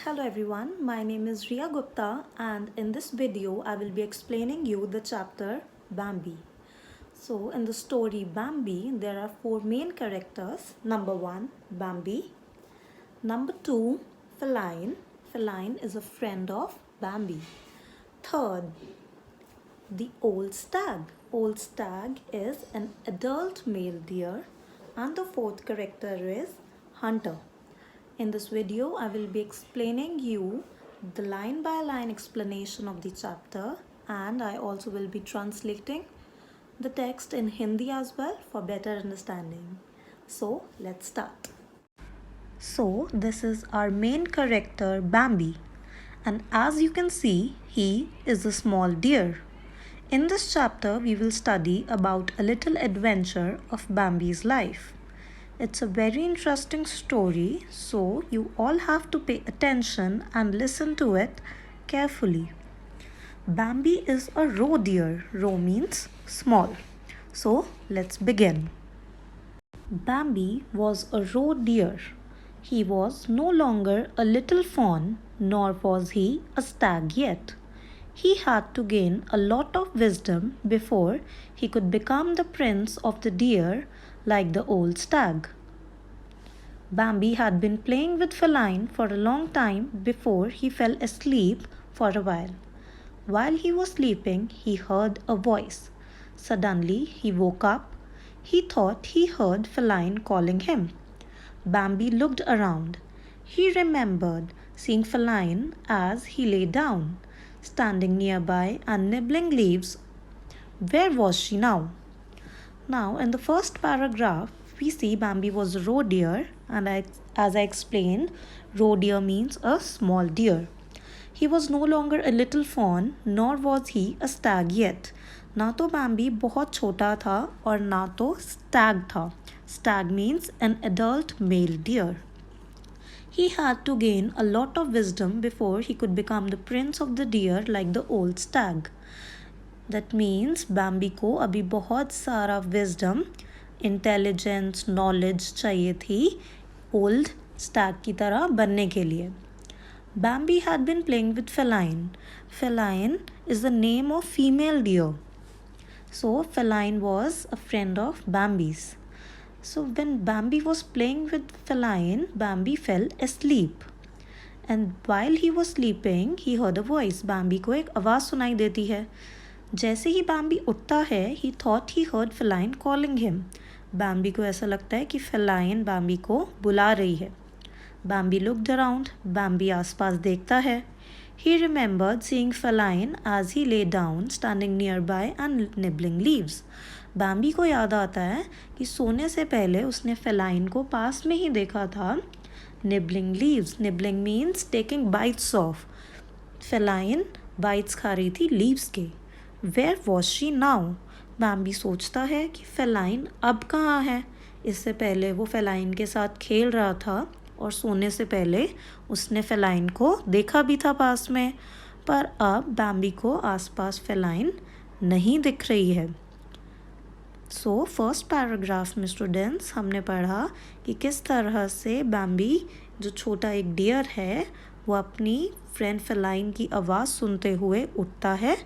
Hello everyone, my name is Riya Gupta and in this video I will be explaining you the chapter Bambi. So in the story Bambi there are four main characters. Number 1 Bambi. Number 2 Feline. Feline is a friend of Bambi. Third, the old stag. Old stag is an adult male deer. And the fourth character is Hunter. In this video, I will be explaining you the line by line explanation of the chapter, and I also will be translating the text in Hindi as well for better understanding. So let's start. So this is our main character Bambi, and as you can see, he is a small deer. In this chapter, we will study about a little adventure of Bambi's life. It's a very interesting story, so you all have to pay attention and listen to it carefully. Bambi is a roe deer. Roe means small. So let's begin. Bambi was a roe deer. He was no longer a little fawn, nor was he a stag yet. He had to gain a lot of wisdom before he could become the prince of the deer like the old stag. Bambi had been playing with Feline for a long time before he fell asleep for a while. While he was sleeping, he heard a voice. Suddenly, he woke up. He thought he heard Feline calling him. Bambi looked around. He remembered seeing Feline as he lay down, standing nearby and nibbling leaves. Where was she now? Now, in the first paragraph, we see Bambi was a roe deer, and as I explained, roe deer means a small deer. He was no longer a little fawn, nor was he a stag yet. ना तो Bambi बहुत छोटा था और ना तो stag था. Stag means an adult male deer. He had to gain a lot of wisdom before he could become the prince of the deer like the old stag. That means Bambi को अभी बहुत सारा wisdom, intelligence, knowledge चाहिए थी old stag की तरह बनने के लिए. Bambi had been playing with Feline. Feline is the name of female deer. So Feline was a friend of Bambi's. So when Bambi was playing with Feline, Bambi fell asleep. And while he was sleeping, he heard a voice. Bambi को एक आवाज़ सुनाई देती है. जैसे ही Bambi उठता है, he thought he heard Feline calling him. Bambi को ऐसा लगता है कि Feline Bambi को बुला रही है. Bambi looked around. Bambi आसपास देखता है. He remembered seeing Feline as he lay down, standing nearby and nibbling leaves. Bambi को याद आता है कि सोने से पहले उसने Feline को पास में ही देखा था. Nibbling leaves. Nibbling means taking bites of. Feline bites खा रही थी leaves के. Where was she now? Bambi सोचता है कि Feline अब कहाँ है. इससे पहले वो Feline के साथ खेल रहा था और सोने से पहले उसने Feline को देखा भी था पास में, पर अब Bambi को आसपास Feline नहीं दिख रही है. सो फर्स्ट पैराग्राफ में स्टूडेंट्स हमने पढ़ा कि किस तरह से Bambi जो छोटा एक डियर है वो अपनी फ्रेंड Feline की आवाज़ सुनते हुए उठता है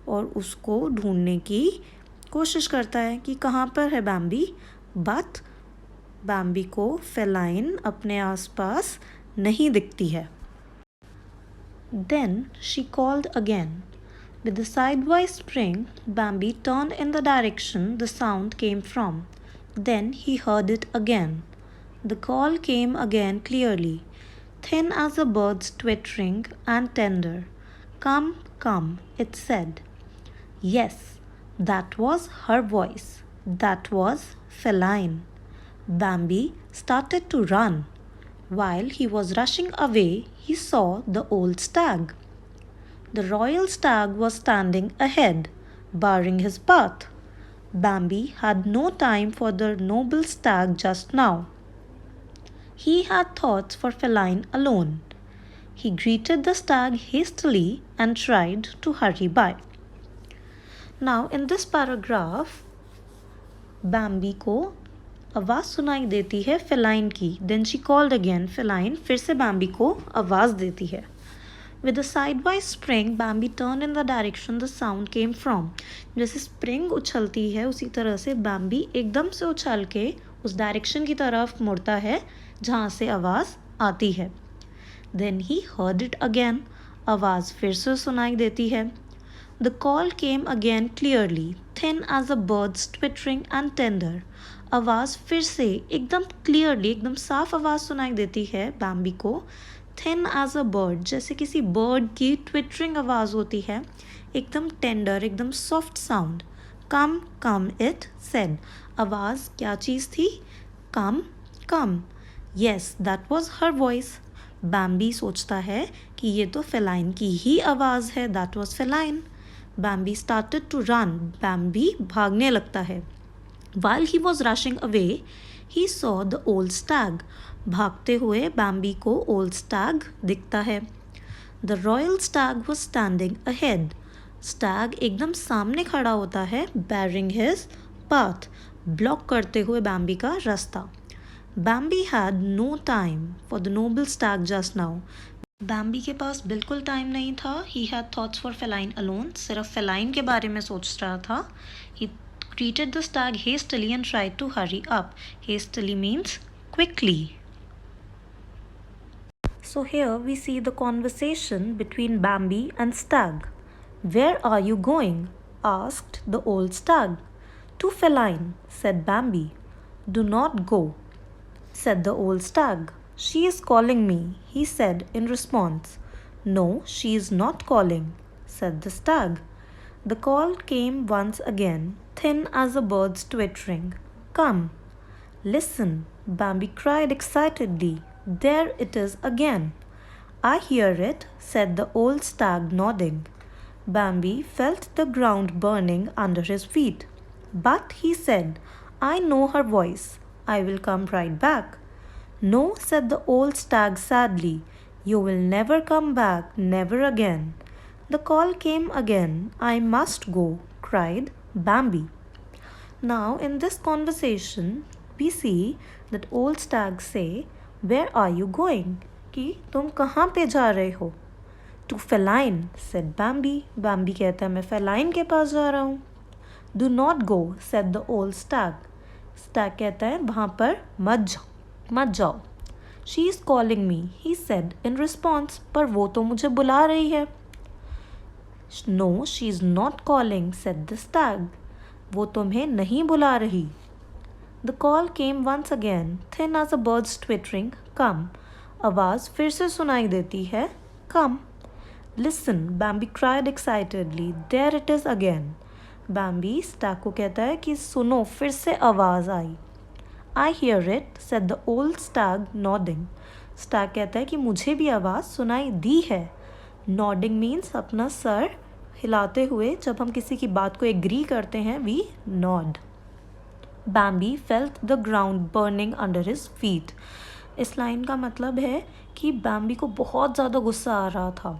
और उसको ढूंढने की कोशिश करता है कि कहाँ पर है Bambi, बट Bambi को Feline अपने आसपास नहीं दिखती है. Then she called again. With the sidewise spring, Bambi turned in the direction the sound came from. Then he heard it again. The call came again clearly, thin as a bird's twittering and tender. Come, come, it said. Yes, that was her voice. That was Feline. Bambi started to run. While he was rushing away, he saw the old stag. The royal stag was standing ahead, barring his path. Bambi had no time for the noble stag just now. He had thoughts for Feline alone. He greeted the stag hastily and tried to hurry by. Now in this paragraph, Bambi को आवाज़ सुनाई देती है Feline की. Then she called again. Feline फिर से बैम्बी को आवाज़ देती है. With a sidewise spring, Bambi turned in the direction the sound came from. जैसे स्प्रिंग उछलती है उसी तरह से बैम्बी एकदम से उछल के उस डायरेक्शन की तरफ मुड़ता है जहाँ से आवाज़ आती है. Then he heard it again. आवाज़ फिर से सुनाई देती है. The call came again clearly, thin as a bird's twittering and tender. आवाज़ फिर से एकदम क्लियरली, एकदम साफ आवाज़ सुनाई देती है बैम्बी को. थिन एज अ बर्ड, जैसे किसी बर्ड की ट्विटरिंग आवाज़ होती है. एकदम टेंडर, एकदम soft sound. Come come it said. आवाज़ क्या चीज़ थी? Come come. Yes, that was her voice. Bambi सोचता है कि ये तो फेलाइन की ही आवाज़ है. That was feline. Bambi started to run. Bambi भागने लगता है. While he was rushing away, he saw the old stag. भागते हुए बैम्बी को old stag दिखता है. The royal stag was standing ahead. Stag एकदम सामने खड़ा होता है, barring his path, ब्लॉक करते हुए बैम्बी का रास्ता. Bambi had no time for the noble stag just now. बैम्बी के पास बिल्कुल टाइम नहीं था. He had thoughts for feline alone. सिर्फ feline के बारे में सोच रहा था. He greeted the stag hastily and tried to hurry up. Hastily means quickly. So here we see the conversation between Bambi and Stag. Where are you going? Asked the old stag. To feline, said Bambi. Do not go, said the old stag. She is calling me, he said in response. No, she is not calling, said the stag. The call came once again, thin as a bird's twittering. Come. Listen, Bambi cried excitedly. There it is again. I hear it, said the old stag, nodding. Bambi felt the ground burning under his feet. But he said, I know her voice. I will come right back. No, said the old stag sadly. You will never come back, never again. The call came again. I must go, cried Bambi. Now, in this conversation, we see that old stags say, Where are you going? कि तुम कहाँ पे जा रहे हो? To feline, said Bambi. Bambi कहता है मैं feline के पास जा रहा हूँ. Do not go, said the old stag. Stag कहता है वहाँ पर मत जाओ. She is calling me, he said in response. पर वो तो मुझे बुला रही है. No, she is not calling, said the stag. वो तुम्हें नहीं बुला रही. The call came once again, thin as a bird's twittering. Come. आवाज़ फिर से सुनाई देती है. Come. Listen, Bambi cried excitedly. There it is again. Bambi stag को कहता है कि सुनो, फिर से आवाज़ आई. I hear it, said the old stag, nodding. Stag कहता है कि मुझे भी आवाज़ सुनाई दी है. Nodding means अपना सर हिलाते हुए. जब हम किसी की बात को एग्री करते हैं, we nod. Bambi felt the ground burning under his feet. इस लाइन का मतलब है कि बैम्बी को बहुत ज़्यादा गुस्सा आ रहा था.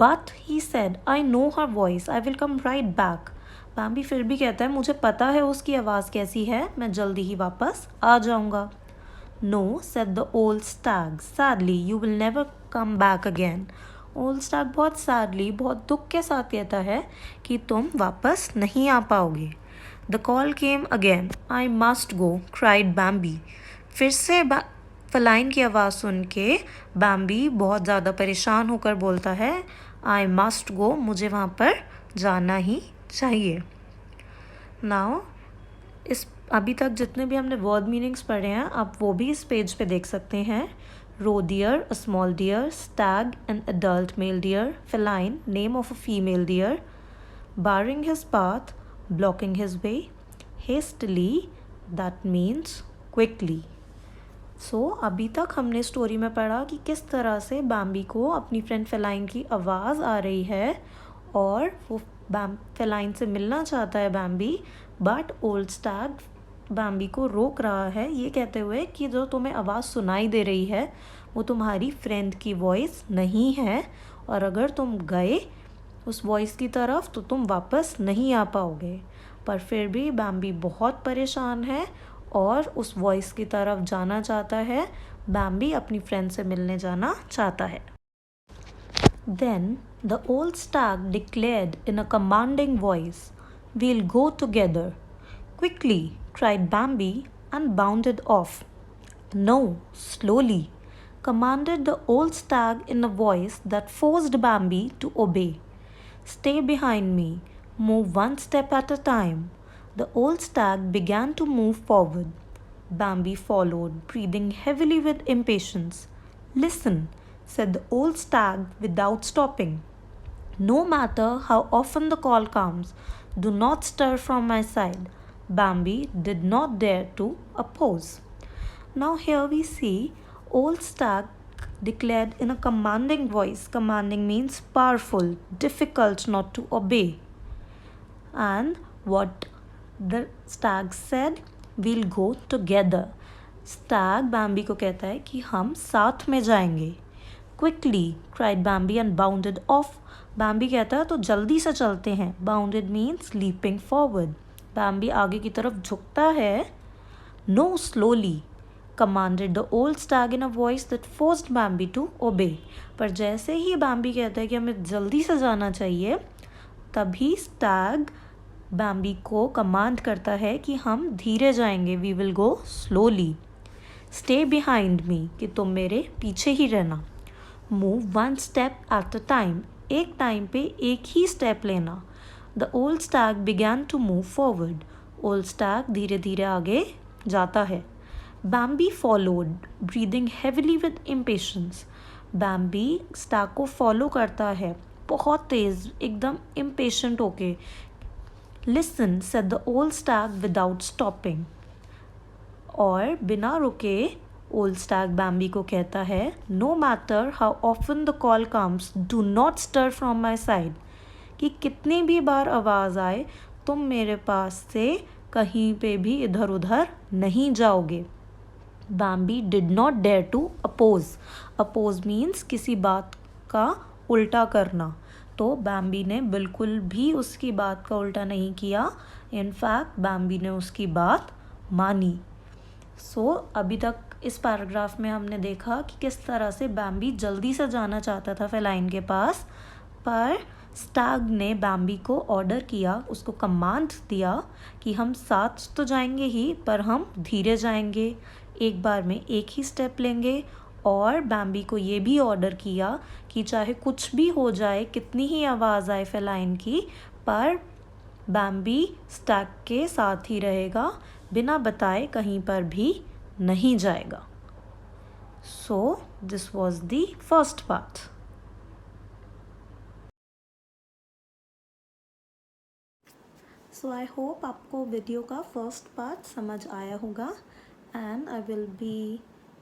But he said, I know her voice. I will come right back. बैम्बी फिर भी कहता है मुझे पता है उसकी आवाज़ कैसी है, मैं जल्दी ही वापस आ जाऊँगा. No, said the old stag sadly. You will never come back again. Old stag बहुत sadly, बहुत दुख के साथ कहता है कि तुम वापस नहीं आ पाओगे. The call came again. I must go, cried Bambi. फिर से feline की आवाज़ सुन के बैम्बी बहुत ज़्यादा परेशान होकर बोलता है I must go, मुझे वहाँ पर जाना ही चाहिए. Now, अभी तक जितने भी हमने वर्ड मीनिंग्स पढ़े हैं आप वो भी इस पेज पे देख सकते हैं. Roe deer, a small deer. Stag, an adult male deer. Feline, name of a female deer. Barring his path, blocking his way. Hastily, that means quickly. अभी तक हमने स्टोरी में पढ़ा कि किस तरह से बैम्बी को अपनी फ्रेंड फेलाइन की आवाज़ आ रही है और वो फेलाइन से मिलना चाहता है बैम्बी. बट ओल्ड स्टैग बैम्बी को रोक रहा है ये कहते हुए कि जो तुम्हें आवाज़ सुनाई दे रही है वो तुम्हारी फ्रेंड की वॉइस नहीं है और अगर तुम गए उस वॉइस की तरफ तो तुम वापस नहीं आ पाओगे. पर फिर भी बैम्बी बहुत परेशान है और उस वॉइस की तरफ जाना चाहता है। बैम्बी अपनी फ्रेंड से मिलने जाना चाहता है। Then the old stag declared in a commanding voice, "We'll go together." "Quickly!" cried Bambi and bounded off. "No, slowly!" commanded the old stag in a voice that forced Bambi to obey. "Stay behind me. Move one step at a time." The old stag began to move forward. Bambi followed, breathing heavily with impatience. "Listen," said the old stag without stopping. "No matter how often the call comes, do not stir from my side." Bambi did not dare to oppose. Now here we see old stag declared in a commanding voice. Commanding means powerful, difficult not to obey. And what the stag said, "We'll go together." Stag Bambi को कहता है कि हम साथ में जाएंगे. "Quickly!" cried Bambi and bounded off. Bambi कहता है तो जल्दी से चलते हैं. Bounded means leaping forward. Bambi आगे की तरफ झुकता है. "No, slowly!" commanded the old stag in a voice that forced Bambi to obey. पर जैसे ही Bambi कहता है कि हमें जल्दी से जाना चाहिए, तभी स्टैग Bambi को कमांड करता है कि हम धीरे जाएंगे. We will go slowly. Stay behind me, कि तुम मेरे पीछे ही रहना. Move one step at a time, एक टाइम पे एक ही स्टेप लेना. The old stag began to move forward. Old stag धीरे धीरे आगे जाता है. Bambi followed, breathing heavily with impatience. Bambi stag को फॉलो करता है बहुत तेज, एकदम impatient होके. "Listen," said the old stag without stopping. और बिना रुके old stag Bambi को कहता है, "No matter how often the call comes, do not stir from my side." कि कितनी भी बार आवाज़ आए, तुम मेरे पास से कहीं पे भी इधर उधर नहीं जाओगे. Bambi did not dare to oppose. Oppose means किसी बात का उल्टा करना. तो Bambi ने बिल्कुल भी उसकी बात का उल्टा नहीं किया. इनफैक्ट Bambi ने उसकी बात मानी. अभी तक इस पैराग्राफ में हमने देखा कि किस तरह से Bambi जल्दी से जाना चाहता था फेलाइन के पास, पर स्टैग ने Bambi को ऑर्डर किया, उसको कमांड दिया कि हम साथ तो जाएंगे ही, पर हम धीरे जाएंगे, एक बार में एक ही स्टेप लेंगे. और Bambi को ये भी ऑर्डर किया कि चाहे कुछ भी हो जाए, कितनी ही आवाज़ आए फेलाइन की, पर Bambi स्टैग के साथ ही रहेगा, बिना बताए कहीं पर भी नहीं जाएगा. So this was the first part. So I hope आपको वीडियो का फर्स्ट पार्ट समझ आया होगा, and I will be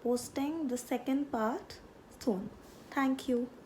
posting the second part soon. Thank you.